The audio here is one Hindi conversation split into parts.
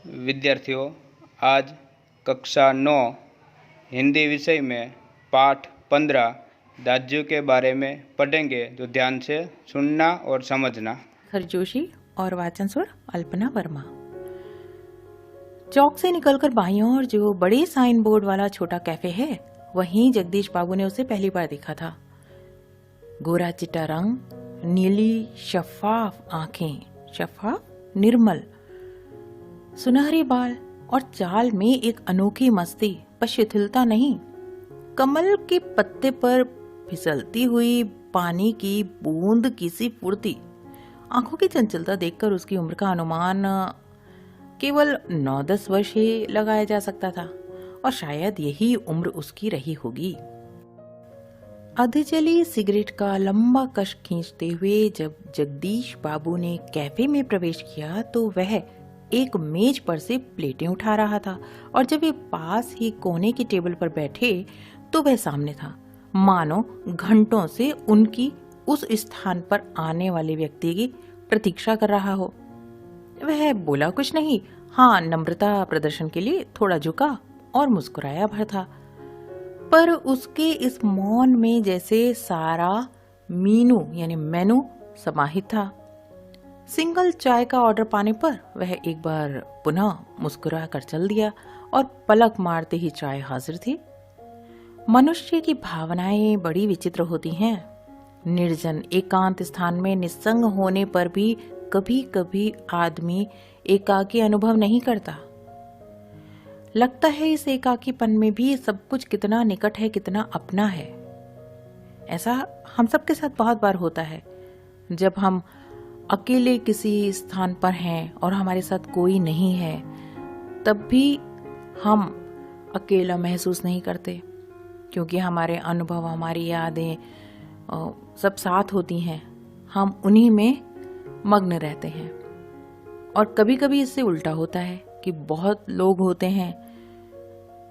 विद्यार्थियों, आज कक्षा 9 हिंदी विषय में पाठ 15 राज्यों के बारे में पढ़ेंगे, तो ध्यान से सुनना और समझना। खर जोशी और वाचन स्वर अल्पना वर्मा। चौक से निकलकर बाईं ओर जो बड़े साइन बोर्ड वाला छोटा कैफे है, वहीं जगदीश बाबू ने उसे पहली बार देखा था। गोरा चिट्टा रंग, नीली शफाफ आंखें, शफाफ निर्मल, सुनहरे बाल और चाल में एक अनोखी मस्ती, पर शिथिलता नहीं। कमल के पत्ते पर फिसलती हुई पानी की बूंद की सी फुर्ती। आंखों की चंचलता देखकर उसकी उम्र का अनुमान केवल 9-10 वर्ष ही लगाया जा सकता था, और शायद यही उम्र उसकी रही होगी। अधजली सिगरेट का लंबा कश खींचते हुए जब जगदीश बाबू ने कैफे में प्रवेश किया, तो वह एक मेज पर से प्लेटें उठा रहा था, और जब वे पास ही कोने की टेबल पर बैठे तो वह सामने था, मानो घंटों से उनकी उस स्थान पर आने वाले व्यक्ति की प्रतीक्षा कर रहा हो। वह बोला कुछ नहीं, हाँ, नम्रता प्रदर्शन के लिए थोड़ा झुका और मुस्कुराया भर था, पर उसके इस मौन में जैसे सारा मीनू यानी मेनू समाहित था। सिंगल चाय का ऑर्डर पाने पर वह एक बार पुनः मुस्कुरा कर चल दिया, और पलक मारते ही चाय हाजिर थी। मनुष्य की भावनाएं बड़ी विचित्र होती हैं। निर्जन एकांत स्थान में निस्संग होने पर भी कभी कभी आदमी एकाकी अनुभव नहीं करता। लगता है इस एकाकीपन में भी सब कुछ कितना निकट है, कितना अपना है। ऐसा हम सबके साथ बहुत बार होता है। जब हम अकेले किसी स्थान पर हैं और हमारे साथ कोई नहीं है, तब भी हम अकेला महसूस नहीं करते, क्योंकि हमारे अनुभव, हमारी यादें सब साथ होती हैं। हम उन्हीं में मग्न रहते हैं। और कभी कभी इससे उल्टा होता है कि बहुत लोग होते हैं,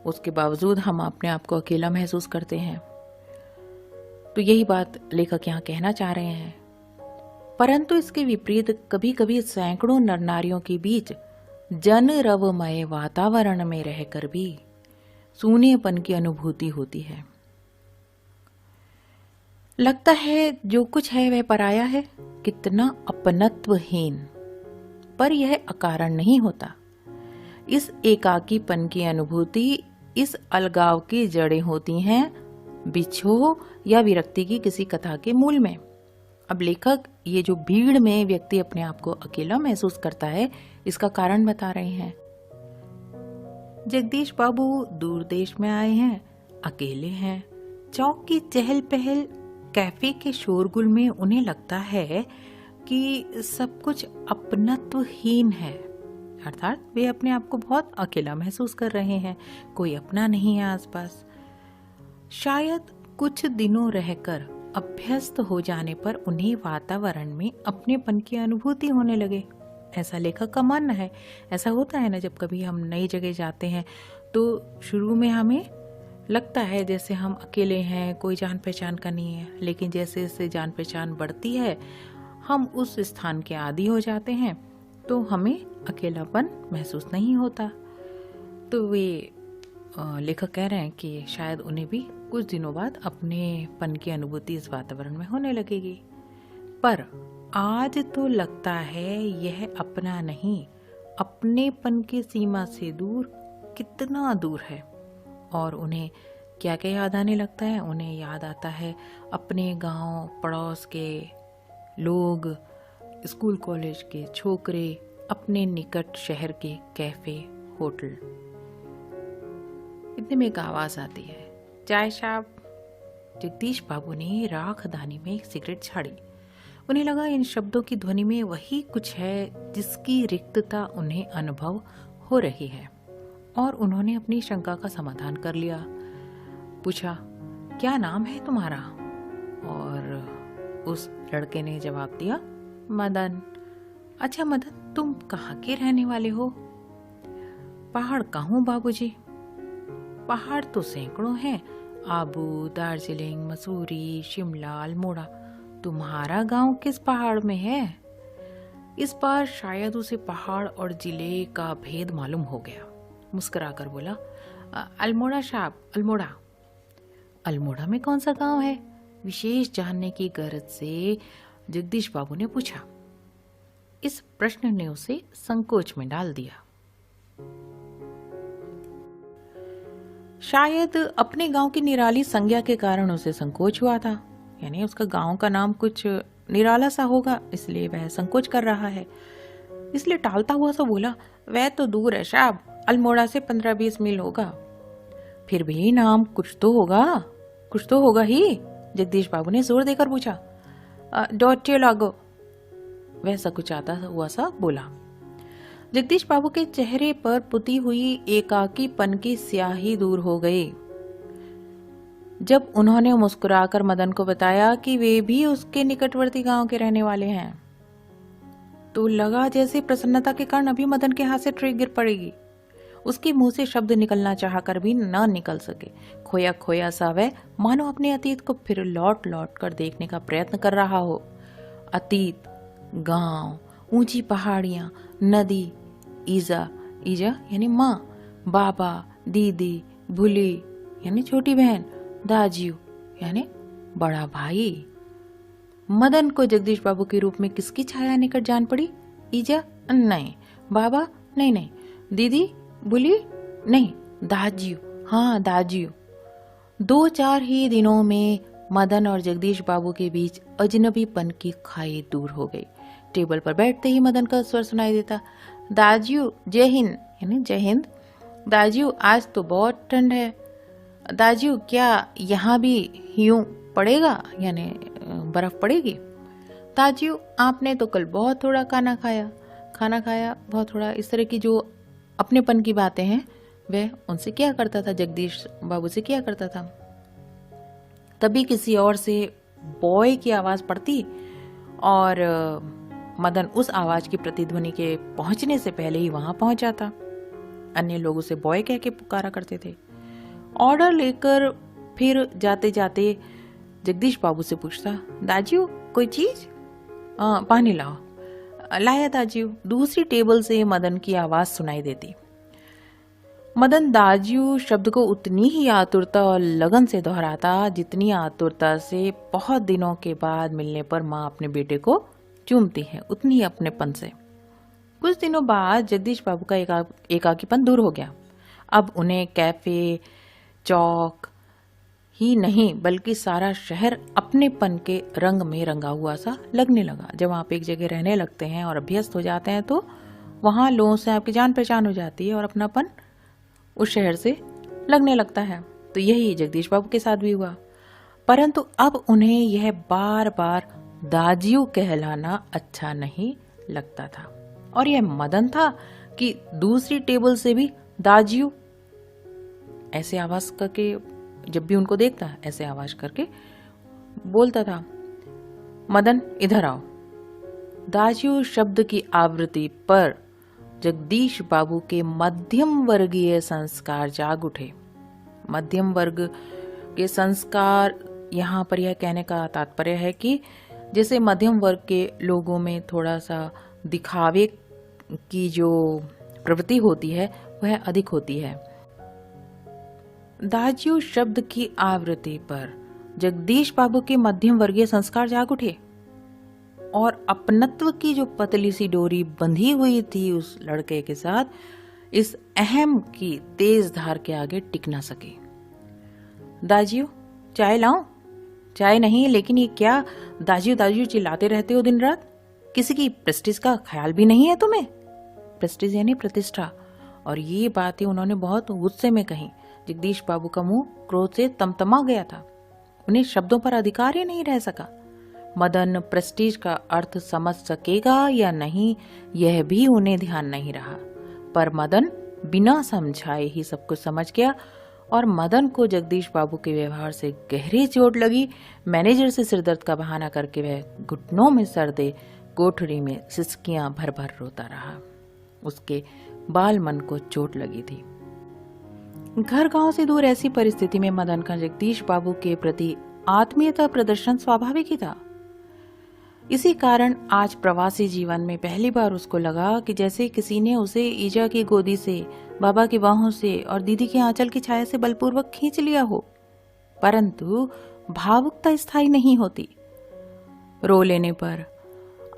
उसके बावजूद हम अपने आप को अकेला महसूस करते हैं। तो यही बात लेखक यहाँ कहना चाह रहे हैं। परंतु इसके विपरीत कभी कभी सैकड़ों नर नारियों के बीच जन रवमय वातावरण में रहकर भी सूनेपन की अनुभूति होती है। लगता है जो कुछ है वह पराया है, कितना अपनत्वहीन। पर यह अकारण नहीं होता। इस एकाकीपन की अनुभूति, इस अलगाव की जड़ें होती हैं बिछोह या विरक्ति की किसी कथा के मूल में। अब लेखक ये जो भीड़ में व्यक्ति अपने आप को अकेला महसूस करता है, इसका कारण बता रहे हैं। जगदीश बाबू दूर देश में आए हैं, अकेले हैं। चौक की चहल पहल, कैफे के शोरगुल में उन्हें लगता है कि सब कुछ अपनत्वहीन है, अर्थात वे अपने आप को बहुत अकेला महसूस कर रहे हैं। कोई अपना नहीं है आसपास। शायद कुछ दिनों रहकर अभ्यस्त हो जाने पर उन्हें वातावरण में अपनेपन की अनुभूति होने लगे, ऐसा लेखक का मानना है। ऐसा होता है ना, जब कभी हम नई जगह जाते हैं तो शुरू में हमें लगता है जैसे हम अकेले हैं, कोई जान पहचान का नहीं है, लेकिन जैसे जैसे जान पहचान बढ़ती है, हम उस स्थान के आदी हो जाते हैं, तो हमें अकेलापन महसूस नहीं होता। तो वे लेखक कह रहे हैं कि शायद उन्हें भी कुछ दिनों बाद अपनेपन की अनुभूति इस वातावरण में होने लगेगी। पर आज तो लगता है यह अपना नहीं, अपनेपन की सीमा से दूर, कितना दूर है। और उन्हें क्या क्या याद आने लगता है? उन्हें याद आता है अपने गांव पड़ोस के लोग, स्कूल कॉलेज के छोकरे, अपने निकट शहर के कैफे, होटल। इतने में एक आवाज आती है, चाय साहब। जगदीश बाबू ने राखदानी में एक सिगरेट छाड़ी। उन्हें लगा इन शब्दों की ध्वनि में वही कुछ है जिसकी रिक्तता उन्हें अनुभव हो रही है, और उन्होंने अपनी शंका का समाधान कर लिया। पूछा, क्या नाम है तुम्हारा? और उस लड़के ने जवाब दिया, मदन। अच्छा मदन, तुम कहाँ के रहने वाले हो? पहाड़ का हूँ बाबूजी। पहाड़ तो सैकड़ों हैं, आबू, दार्जिलिंग, मसूरी, शिमला, अल्मोड़ा। तुम्हारा गांव किस पहाड़ में है? इस बार शायद उसे पहाड़ और जिले का भेद मालूम हो गया। मुस्कुराकर बोला, अल्मोड़ा साहब, अल्मोड़ा। अल्मोड़ा में कौन सा गांव है? विशेष जानने की गरज से जगदीश बाबू ने पूछा। इस प्रश्न ने उसे संकोच में डाल दिया। शायद अपने गांव की निराली संज्ञा के कारण उसे संकोच हुआ था, यानी उसका गांव का नाम कुछ निराला सा होगा, इसलिए वह संकोच कर रहा है। इसलिए टालता हुआ सा बोला, वह तो दूर है साहब, अल्मोड़ा से 15-20 मील होगा। फिर भी नाम कुछ तो होगा, कुछ तो होगा ही। जगदीश बाबू ने जोर देकर पूछा। डॉटे लागो, वह सकुचाता हुआ सा बोला। जगदीश बाबू के चेहरे पर पुती हुई एकाकीपन की स्याही दूर हो गई जब उन्होंने मुस्कुराकर मदन को बताया कि वे भी उसके निकटवर्ती गांव के रहने वाले हैं। तो लगा जैसे प्रसन्नता के कारण अभी मदन के हाथ से ट्रे गिर पड़ेगी। उसके मुंह से शब्द निकलना चाहकर भी न निकल सके। खोया खोया सा वह मानो अपने अतीत को फिर लौट लौट कर देखने का प्रयत्न कर रहा हो। अतीत, गांव, ऊंची पहाड़ियां, नदी, ईजा, ईजा यानी माँ, बाबा, दीदी, भूली यानी छोटी बहन, दाजियो यानी बड़ा भाई। मदन को जगदीश बाबू के रूप में किसकी छाया निकट जान पड़ी? ईजा नहीं, बाबा नहीं, दीदी, भूली नहीं, दाजियो, हाँ दाजियो। 2-4 ही दिनों में मदन और जगदीश बाबू के बीच अजनबीपन की खाई दूर हो गई। टेबल पर बैठते ही मदन का स्वर सुनाई देता, दाजियो जय हिंद यानी जय हिंद। दाजियो आज तो बहुत ठंड है। दाजियो क्या यहाँ भी यूं पड़ेगा यानी बर्फ पड़ेगी? दाजियो आपने तो कल बहुत थोड़ा खाना खाया बहुत थोड़ा। इस तरह की जो अपनेपन की बातें हैं वह उनसे किया करता था, जगदीश बाबू से किया करता था। तभी किसी और से बॉय की आवाज पड़ती और मदन उस आवाज की प्रतिध्वनि के पहुंचने से पहले ही वहां पहुंच जाता। अन्य लोग उसे बॉय कह के पुकारा करते थे। ऑर्डर लेकर फिर जाते जाते जगदीश बाबू से पूछता, दाजियो कोई चीज? पानी लाओ। लाया दाजियो। दूसरी टेबल से मदन की आवाज सुनाई देती। मदन दाजियो शब्द को उतनी ही आतुरता और लगन से दोहराता जितनी आतुरता से बहुत दिनों के बाद मिलने पर माँ अपने बेटे को चूमती है, उतनी ही अपनेपन से। कुछ दिनों बाद जगदीश बाबू का एकाकीपन दूर हो गया। अब उन्हें कैफे, चौक ही नहीं बल्कि सारा शहर अपनेपन के रंग में रंगा हुआ सा लगने लगा। जब आप एक जगह रहने लगते हैं और अभ्यस्त हो जाते हैं तो वहां लोगों से आपकी जान पहचान हो जाती है और अपनापन उस शहर से लगने लगता है। तो यही जगदीश बाबू के साथ भी हुआ। परंतु अब उन्हें यह बार बार दाजियो कहलाना अच्छा नहीं लगता था। और यह मदन था कि दूसरी टेबल से भी दाजियो ऐसे आवाज करके, जब भी उनको देखता ऐसे आवाज करके बोलता था, मदन इधर आओ। दाजियो शब्द की आवृत्ति पर जगदीश बाबू के मध्यम वर्गीय संस्कार जाग उठे। मध्यम वर्ग के संस्कार, यहाँ पर यह कहने का तात्पर्य है कि जैसे मध्यम वर्ग के लोगों में थोड़ा सा दिखावे की जो प्रवृत्ति होती है वह अधिक होती है। दाजियो शब्द की आवृत्ति पर जगदीश बाबू के मध्यम वर्गीय संस्कार जाग उठे और अपनत्व की जो पतली सी डोरी बंधी हुई थी उस लड़के के साथ, इस अहम की तेज धार के आगे टिक ना सके। दाजियो चाय लाऊं? चाय नहीं, लेकिन ये क्या दाजियो दाजियो चिल्लाते रहते हो दिन रात? किसी की प्रेस्टीज का ख्याल भी नहीं है तुम्हें? प्रेस्टीज यानी प्रतिष्ठा। और ये बातें उन्होंने बहुत गुस्से में कही। जगदीश बाबू का मुंह क्रोध से तमतमा गया था। उन्हें शब्दों पर अधिकार ही नहीं रह सका। मदन प्रेस्टीज का अर्थ समझ सकेगा या नहीं यह भी उन्हें ध्यान नहीं रहा, पर मदन बिना समझाए ही सब कुछ समझ गया और मदन को जगदीश बाबू के व्यवहार से गहरी चोट लगी। मैनेजर से सिरदर्द का बहाना करके वह घुटनों में सर दे कोठरी में सिसकियां भर भर रोता रहा। उसके बाल मन को चोट लगी थी। घर गांव से दूर ऐसी परिस्थिति में मदन का जगदीश बाबू के प्रति आत्मीयता प्रदर्शन स्वाभाविक ही था। इसी कारण आज प्रवासी जीवन में पहली बार उसको लगा कि जैसे किसी ने उसे ईजा की गोदी से, बाबा की बाहों से और दीदी के आंचल की छाया से बलपूर्वक खींच लिया हो। परंतु भावुकता स्थायी नहीं होती। रो लेने पर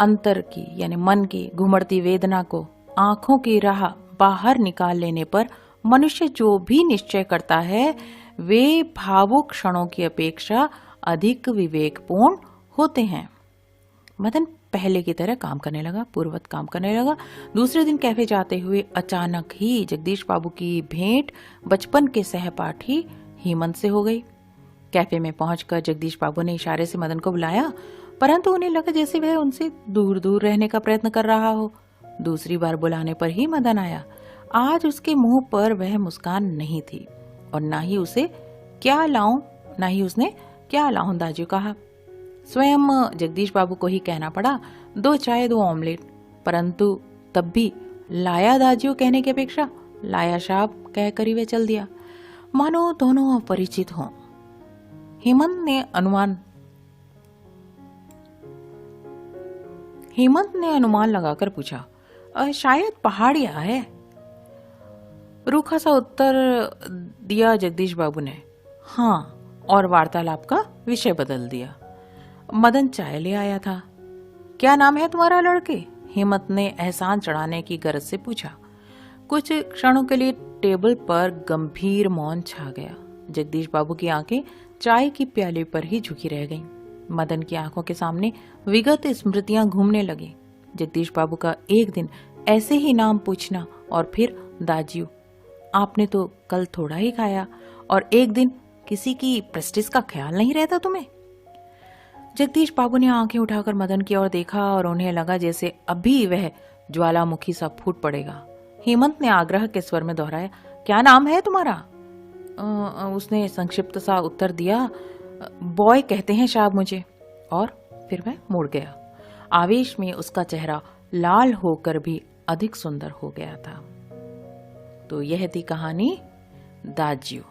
अंतर की यानी मन की घुमड़ती वेदना को आंखों की राह बाहर निकाल लेने पर मनुष्य जो भी निश्चय करता है वे भावुक क्षणों की अपेक्षा अधिक विवेकपूर्ण होते हैं। मदन पहले की तरह काम करने लगा, पूर्ववत काम करने लगा। दूसरे दिन कैफे जाते हुए अचानक ही जगदीश बाबू की भेंट बचपन के सहपाठी हेमंत से हो गई। कैफे में पहुंचकर जगदीश बाबू ने इशारे से मदन को बुलाया, परंतु उन्हें लगा जैसे वह उनसे दूर दूर रहने का प्रयत्न कर रहा हो। दूसरी बार बुलाने पर ही मदन आया। आज उसके मुंह पर वह मुस्कान नहीं थी और ना ही उसने क्या लाऊं दाजू कहा। स्वयं जगदीश बाबू को ही कहना पड़ा 2 चाय 2 ऑमलेट, परंतु तब भी लाया दाजू कहने की अपेक्षा लाया साहब कहकर ही वे चल दिया, मानो दोनों अपरिचित हों। हेमंत ने अनुमान लगाकर पूछा, शायद पहाड़िया है। रूखा सा उत्तर दिया जगदीश बाबू ने, हाँ, और वार्तालाप का विषय बदल दिया। मदन चाय ले आया था। क्या नाम है तुम्हारा लड़के? हेमंत ने एहसान चढ़ाने की गरज से पूछा। कुछ क्षणों के लिए टेबल पर गंभीर मौन छा गया। जगदीश बाबू की आंखें चाय की प्याले पर ही झुकी रह गईं। मदन की आंखों के सामने विगत स्मृतियां घूमने लगी। जगदीश बाबू का एक दिन ऐसे ही नाम पूछना और फिर दाजियो, आपने तो कल थोड़ा ही खाया, और एक दिन किसी की प्रेस्टिज का ख्याल नहीं रहता तुम्हें। जगदीश बाबू ने आंखें उठाकर मदन की ओर देखा और उन्हें लगा जैसे अभी वह ज्वालामुखी सा फूट पड़ेगा। हेमंत ने आग्रह के स्वर में दोहराया, क्या नाम है तुम्हारा? उसने संक्षिप्त सा उत्तर दिया, बॉय कहते हैं साहब मुझे, और फिर वह मुड़ गया। आवेश में उसका चेहरा लाल होकर भी अधिक सुंदर हो गया था। तो यह थी कहानी दाजियो।